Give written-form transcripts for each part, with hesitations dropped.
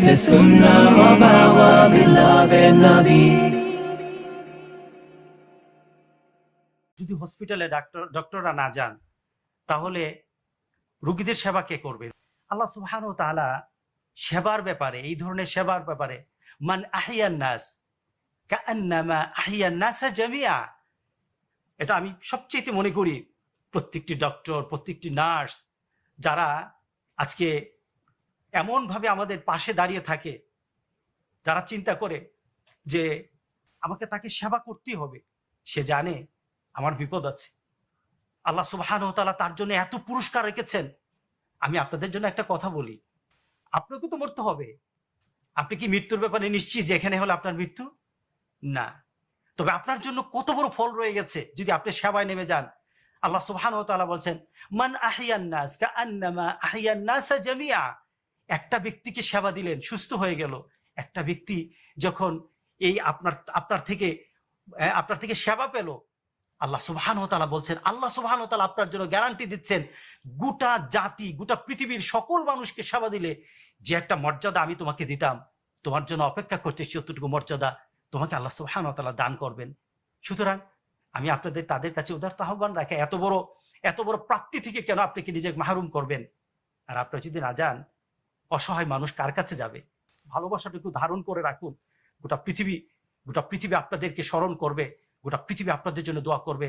The Sunnah of our beloved Nabi. যদি হসপিটালে ডক্টররা না যান তাহলে রোগীদের সেবা কে করবে? আল্লাহ সুবহানাহু ওয়া তাআলা সেবার ব্যাপারে, এই ধরনের সেবার ব্যাপারে, মান আহিয়ান নাস কাআন্নামা আহিয়ান নাস জামিয়া, এটা আমি সবচেয়ে মনে করি প্রত্যেকটি ডক্টর, প্রত্যেকটি নার্স যারা আজকে এমনভাবে আমাদের পাশে দাঁড়িয়ে থাকে, যারা চিন্তা করে যে আমাকে তাকে সেবা করতেই হবে, সে জানে আমার বিপদ আছে। আল্লাহ সুবহানাহু ওয়া তাআলা তার জন্য এত পুরস্কার রেখেছেন। আমি আপনাদের জন্য একটা কথা বলি, আপনাকে তো মরতে হবে। আপনি কি মৃত্যুর ব্যাপারে নিশ্চিত যে এখানে হলে আপনার মৃত্যু? না। তবে আপনার জন্য কত বড় ফল রয়ে গেছে যদি আপনি সেবায় নেমে যান। আল্লাহ সুবহানাহু ওয়া তাআলা বলছেন, মান আহিয়ান নাস কাআন্নামা আহিয়ান নাস জামিয়া। একটা ব্যক্তিকে সেবা দিলেন, সুস্থ হয়ে গেল। একটা ব্যক্তি যখন এই আপনার থেকে সেবা পেল, আল্লাহ সুবহানাহু ওয়া তাআলা বলছেন, আল্লাহ সুবহানাহু ওয়া তাআলা আপনার জন্য গ্যারান্টি দিচ্ছেন, গোটা জাতি, গোটা পৃথিবীর সকল মানুষকে সেবা দিলে যে একটা মর্যাদা আমি তোমাকে দিতাম, তোমার জন্য অপেক্ষা করছে, যতটুকু মর্যাদা তোমাকে আল্লাহ সুবহানাহু ওয়া তাআলা দান করবেন। সুতরাং আমি তাদের কাছে উদারতা আহ্বান রাখি, এত বড় প্রাপ্তি থেকে কেন আপনি কি নিজেকে মাহরুম করবেন? আর আপনি যদি না যান, অসহায় মানুষ কার কাছে যাবে? ভালোবাসাটুকু ধারণ করে রাখুন। গোটা পৃথিবী আপনাদেরকে স্মরণ করবে, গোটা পৃথিবী আপনাদের জন্য দোয়া করবে।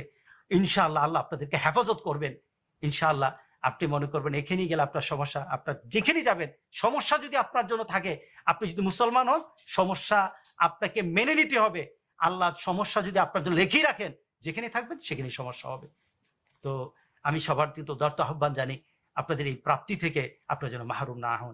ইনশাআল্লাহ আল্লাহ আপনাদেরকে হেফাজত করবেন। ইনশাআল্লাহ আপনি মনে করবেন এখানেই গেলে আপনার সমস্যা, আপনার যেখানে যাবেন সমস্যা যদি আপনার জন্য থাকে, আপনি যদি মুসলমান হন, সমস্যা আপনাকে মেনে নিতে হবে। আল্লাহ সমস্যা যদি আপনার জন্য লেখেই রাখেন, যেখানে থাকবেন সেখানেই সমস্যা হবে। তো আমি সবার কিন্তু উদারতা আহ্বান জানি, আপনাদের এই প্রাপ্তি থেকে আপনারা যেন মাহরুম না হন।